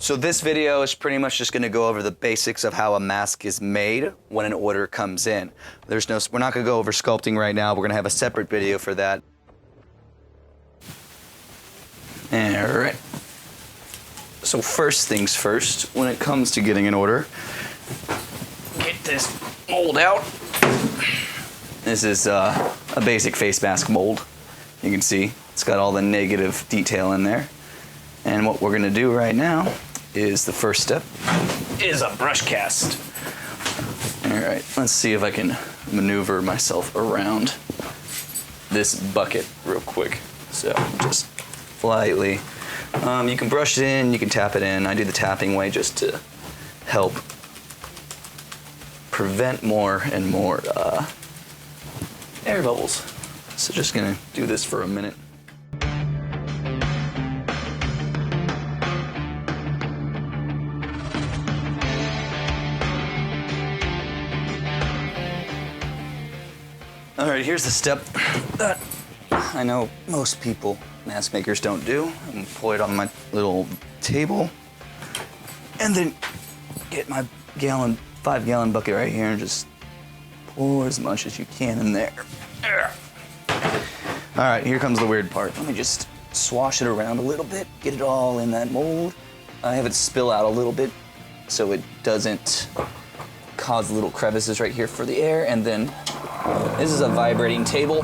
So this video is pretty much just gonna go over the basics of how a mask is made when an order comes in. We're not gonna go over sculpting right now. We're gonna have a separate video for that. All right. So first things first, when it comes to getting an order, get this mold out. This is a basic face mask mold. You can see it's got all the negative detail in there. And what we're gonna do right now is the first step is a brush cast. All right, let's see if I can maneuver myself around this bucket real quick. So just lightly. You can brush it in, you can tap it in. I do the tapping way just to help prevent more and more air bubbles. So just gonna do this for a minute. All right, here's the step that I know most people, mask makers, don't do. I'm gonna pour it on my little table and then get my 5-gallon bucket right here and just pour as much as you can in there. All right, here comes the weird part. Let me just swash it around a little bit, get it all in that mold. I have it spill out a little bit so it doesn't cause little crevices right here for the air. And then this is a vibrating table.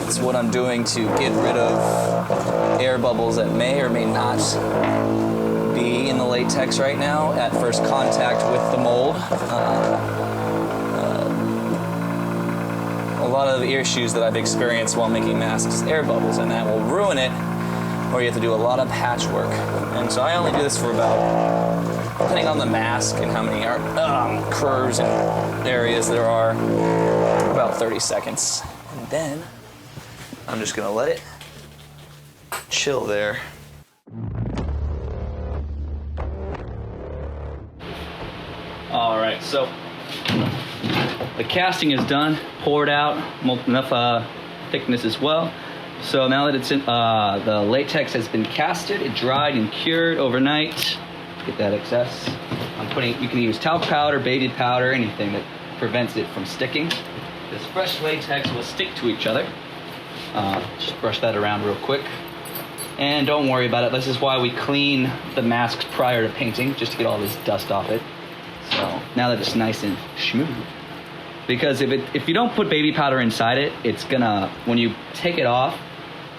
It's what I'm doing to get rid of air bubbles that may or may not be in the latex right now at first contact with the mold. A lot of issues that I've experienced while making masks is air bubbles, and that will ruin it, or you have to do a lot of patchwork. And so I only do this for about, depending on the mask and how many curves and areas there are, about 30 seconds. And then I'm just gonna let it chill there. All right, so the casting is done, poured out, enough thickness as well. So now that it's in, the latex has been casted, it dried and cured overnight. Get that excess. You can use talc powder, baby powder, anything that prevents it from sticking. This fresh latex will stick to each other. Just brush that around real quick. And don't worry about it. This is why we clean the masks prior to painting, just to get all this dust off it. So now that it's nice and smooth. Because if you don't put baby powder inside it, it's gonna, when you take it off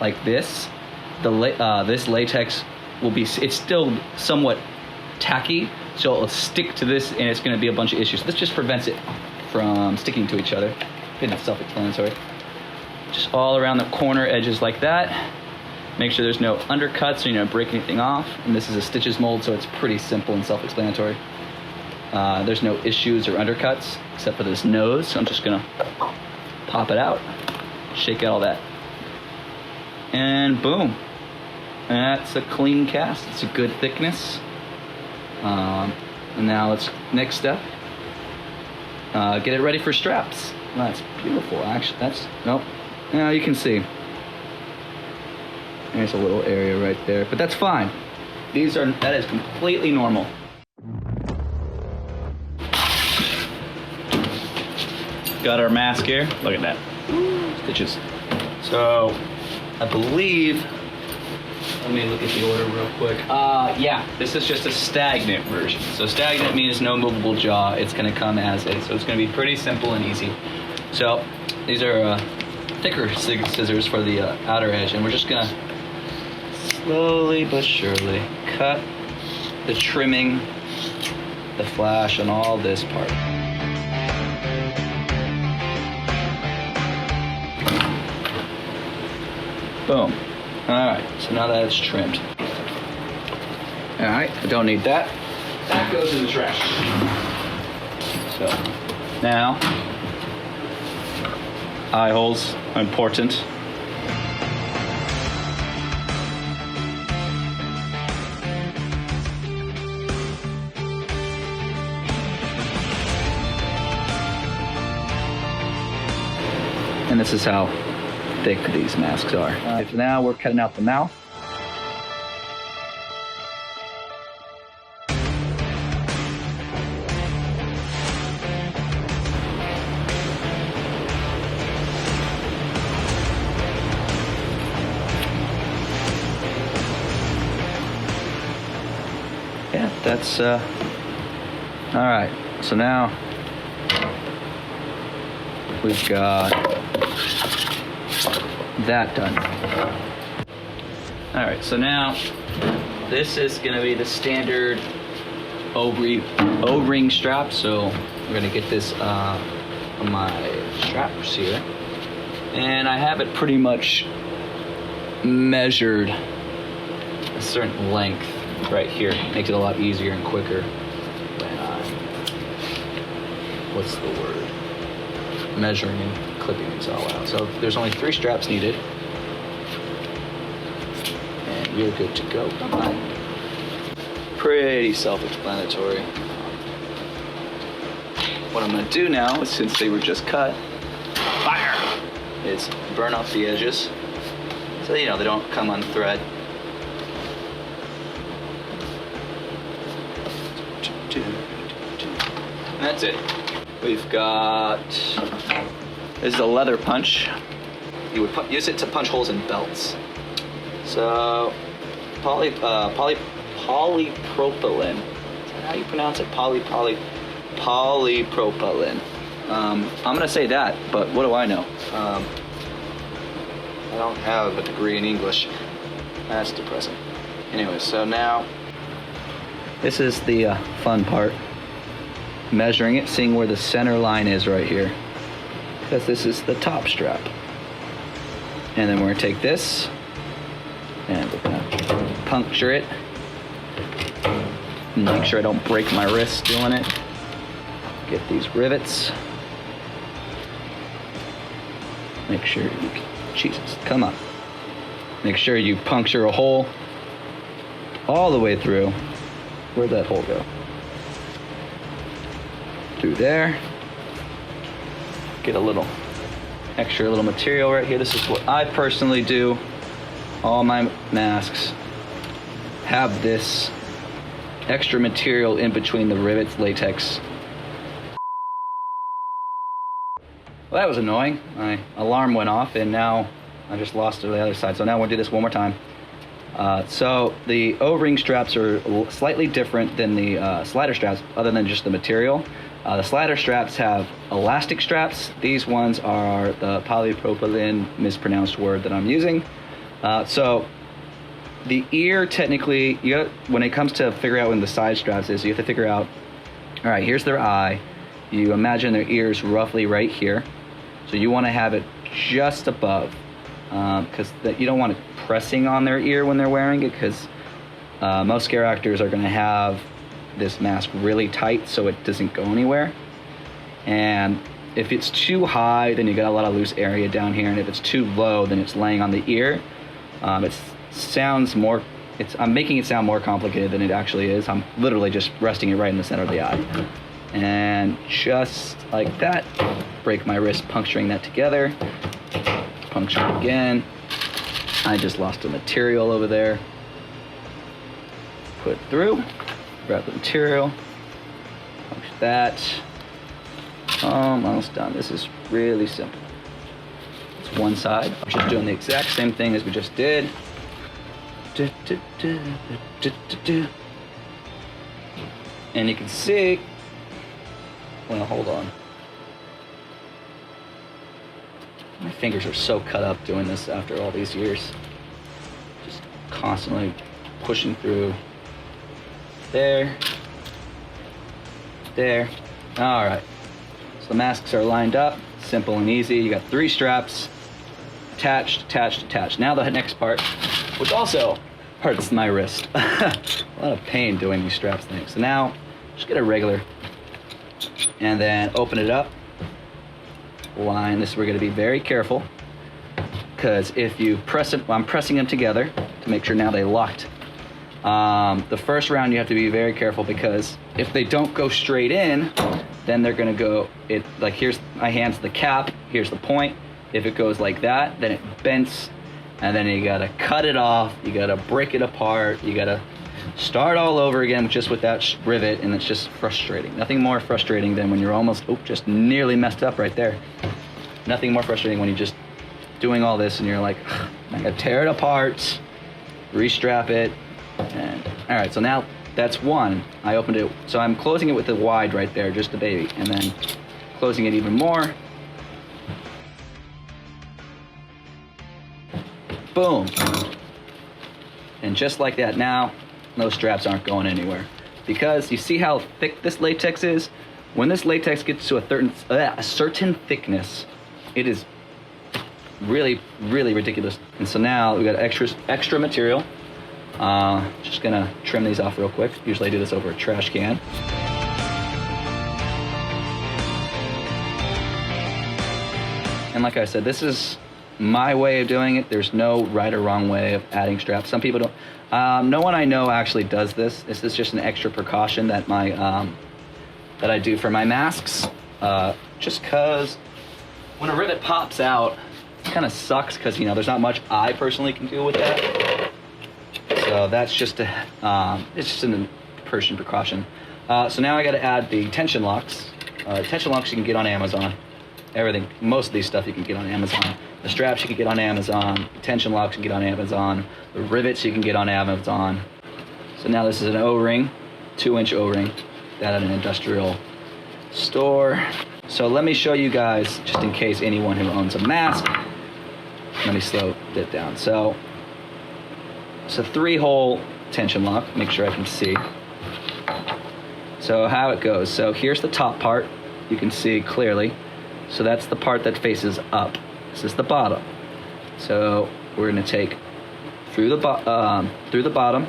like this, this latex will be, it's still somewhat tacky, so it'll stick to this and it's gonna be a bunch of issues. This just prevents it from sticking to each other. Pretty self-explanatory. Just all around the corner edges like that. Make sure there's no undercuts so you don't break anything off. And this is a stitches mold, so it's pretty simple and self-explanatory. There's no issues or undercuts except for this nose. So I'm just gonna pop it out, shake out all that. And boom, that's a clean cast. It's a good thickness. And now next step, get it ready for straps. That's beautiful, actually. Now you can see. There's a little area right there, but that's fine. That is completely normal. Got our mask here. Look at that. Stitches. So, I believe, let me look at the order real quick. Yeah, this is just a stagnant version. So stagnant means no movable jaw. It's gonna come as is. So it's gonna be pretty simple and easy. So these are thicker scissors for the outer edge, and we're just gonna slowly but surely cut the trimming, the flash on all this part. Boom. All right, so now that it's trimmed. All right, I don't need that. That goes in the trash. So now, eye holes are important. And this is how thick these masks are. So now we're cutting out the mouth. that's all right. So now we've got that done. All right, so now this is gonna be the standard O-ring strap. So we're gonna get this on my straps here. And I have it pretty much measured a certain length right here. Makes it a lot easier and quicker when what's the word? Measuring and clipping these all out. So there's only 3 straps needed. And you're good to go. Bye-bye. Pretty self-explanatory. What I'm gonna do now, since they were just cut, fire, is burn off the edges. So, you know, they don't come on thread. And that's it. We've got, this is a leather punch. You would use it to punch holes in belts. So, polypropylene. Is that how you pronounce it? Polypropylene. I'm gonna say that, but what do I know? I don't have a degree in English. That's depressing. Anyway, so now this is the fun part. Measuring it, seeing where the center line is right here. Because this is the top strap. And then we're gonna take this and we're gonna puncture it. Make sure I don't break my wrist doing it. Get these rivets. Make sure you, Jesus, come on. Make sure you puncture a hole all the way through. Where'd that hole go? Through there. Get a little extra little material right here. This is what I personally do. All my masks have this extra material in between the rivets, latex. Well, that was annoying. My alarm went off and now I just lost it to the other side. So now we'll do this one more time. So the O-ring straps are slightly different than the slider straps, other than just the material. The slider straps have elastic straps. These ones are the polypropylene, mispronounced word that I'm using. So the ear, technically, when it comes to figure out when the side straps is, you have to figure out, all right, here's their eye. You imagine their ears roughly right here. So you want to have it just above, because you don't want it pressing on their ear when they're wearing it, because most scare actors are going to have this mask really tight so it doesn't go anywhere. And if it's too high, then you got a lot of loose area down here, and if it's too low, then it's laying on the ear. I'm making it sound more complicated than it actually is. I'm literally just resting it right in the center of the eye. And just like that, break my wrist puncturing that together. Puncture it again. I just lost the material over there. Put it through, grab the material, puncture that. Almost done. This is really simple. It's one side. I'm just doing the exact same thing as we just did. And you can see, well, hold on. My fingers are so cut up doing this after all these years. Just constantly pushing through. There. There. All right. So the masks are lined up, simple and easy. You got 3 straps, attached, attached, attached. Now the next part, which also hurts my wrist. A lot of pain doing these straps things. So now, just get a regular, and then open it up. Line this. We're going to be very careful, because if you press it, I'm pressing them together to make sure now they locked. The first round you have to be very careful, because if they don't go straight in, then they're gonna go, like here's my hand's the cap, here's the point. If it goes like that, then it bends, and then you gotta cut it off, you gotta break it apart, you gotta start all over again just with that rivet, and it's just frustrating. Nothing more frustrating than when you're almost, just nearly messed up right there. Nothing more frustrating when you're just doing all this and you're like, I gotta tear it apart, restrap it, and all right, so now that's one. I opened it, so I'm closing it with the wide right there, just the baby, and then closing it even more. Boom. And just like that, now those straps aren't going anywhere. Because you see how thick this latex is? When this latex gets to a certain thickness, it is really, really ridiculous. And so now we got extra material. Just gonna trim these off real quick. Usually I do this over a trash can. And like I said, this is my way of doing it. There's no right or wrong way of adding straps. Some people don't. No one I know actually does this. This is just an extra precaution that that I do for my masks. Just cause when a rivet pops out, it kind of sucks because there's not much I personally can do with that. So that's just it's just an personal precaution. So now I got to add the tension locks. Tension locks you can get on Amazon. Everything, most of these stuff you can get on Amazon. The straps you can get on Amazon. The tension locks you can get on Amazon. The rivets you can get on Amazon. So now this is an O-ring, 2-inch O-ring, that at an industrial store. So let me show you guys, just in case anyone who owns a mask. Let me slow it down. So it's a 3-hole tension lock. Make sure I can see. So how it goes. So here's the top part. You can see clearly. So that's the part that faces up. This is the bottom. So we're gonna take through the bottom,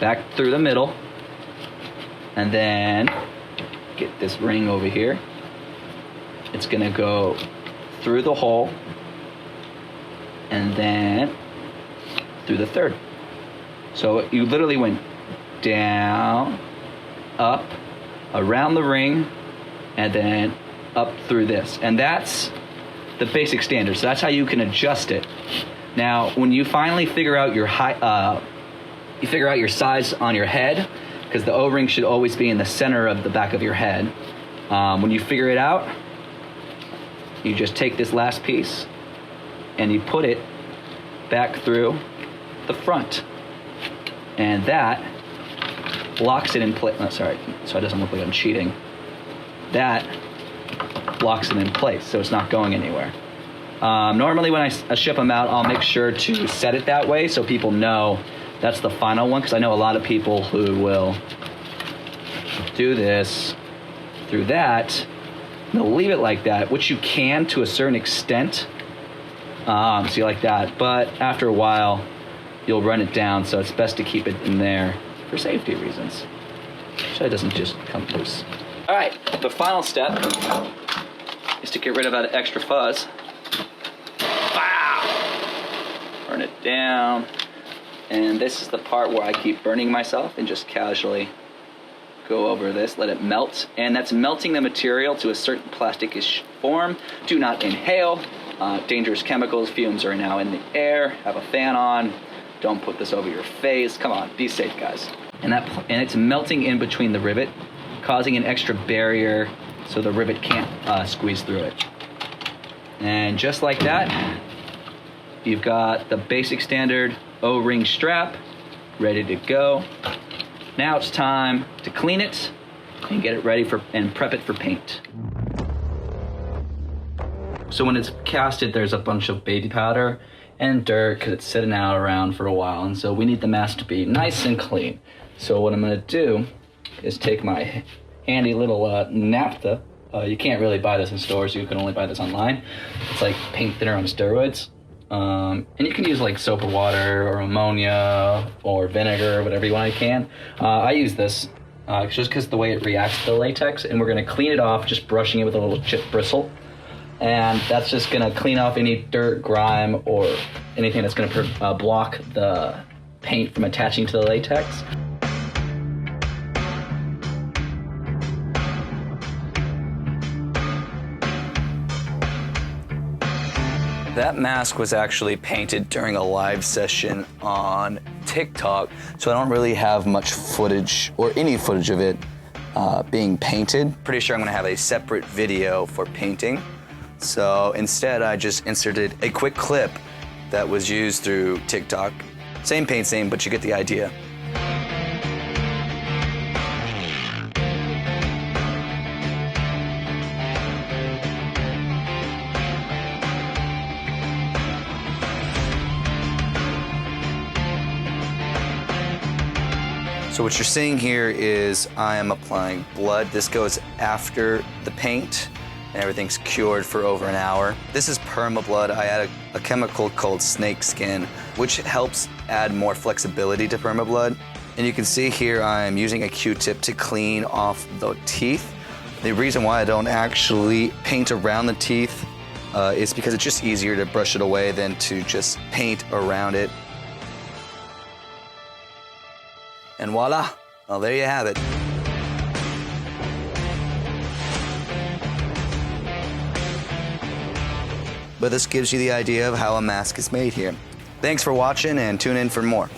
back through the middle, and then get this ring over here. It's gonna go through the hole, and then through the third. So you literally went down, up, around the ring, and then up through this. And that's the basic standard. So that's how you can adjust it. Now, when you finally figure out your height, you figure out your size on your head, because the O-ring should always be in the center of the back of your head. When you figure it out, you just take this last piece and you put it back through the front. And that locks it in place. Oh, sorry, so it doesn't look like I'm cheating. That locks it in place, so it's not going anywhere. Normally when I ship them out, I'll make sure to set it that way so people know that's the final one, because I know a lot of people who will do this through that. They'll leave it like that, which you can to a certain extent. See, like that, but after a while you'll run it down, so it's best to keep it in there for safety reasons, so it doesn't just come loose. All right, the final step is to get rid of that extra fuzz. Wow! Burn it down. And this is the part where I keep burning myself and just casually go over this, let it melt. And that's melting the material to a certain plasticish form. Do not inhale. Dangerous chemicals, fumes are now in the air. Have a fan on. Don't put this over your face. Come on, be safe, guys. And it's melting in between the rivet, causing an extra barrier so the rivet can't squeeze through it. And just like that, you've got the basic standard O-ring strap ready to go. Now it's time to clean it and get it ready and prep it for paint. So when it's casted, there's a bunch of baby powder and dirt because it's sitting out around for a while, and so we need the mask to be nice and clean. So what I'm gonna do is take my handy little naphtha. You can't really buy this in stores, you can only buy this online. It's like paint thinner on steroids. And you can use like soap or water or ammonia or vinegar, whatever you want. I use this just because the way it reacts to the latex, and we're gonna clean it off just brushing it with a little chip bristle. And that's just gonna clean off any dirt, grime, or anything that's gonna block the paint from attaching to the latex. That mask was actually painted during a live session on TikTok, so I don't really have much footage or any footage of it being painted. Pretty sure I'm gonna have a separate video for painting. So instead, I just inserted a quick clip that was used through TikTok. Same paint, but you get the idea. So what you're seeing here is I am applying blood. This goes after the paint, and everything's cured for over an hour. This is PermaBlood. I add a chemical called snake skin, which helps add more flexibility to PermaBlood. And you can see here I'm using a Q-tip to clean off the teeth. The reason why I don't actually paint around the teeth is because it's just easier to brush it away than to just paint around it. And voila, well, there you have it. But this gives you the idea of how a mask is made here. Thanks for watching, and tune in for more.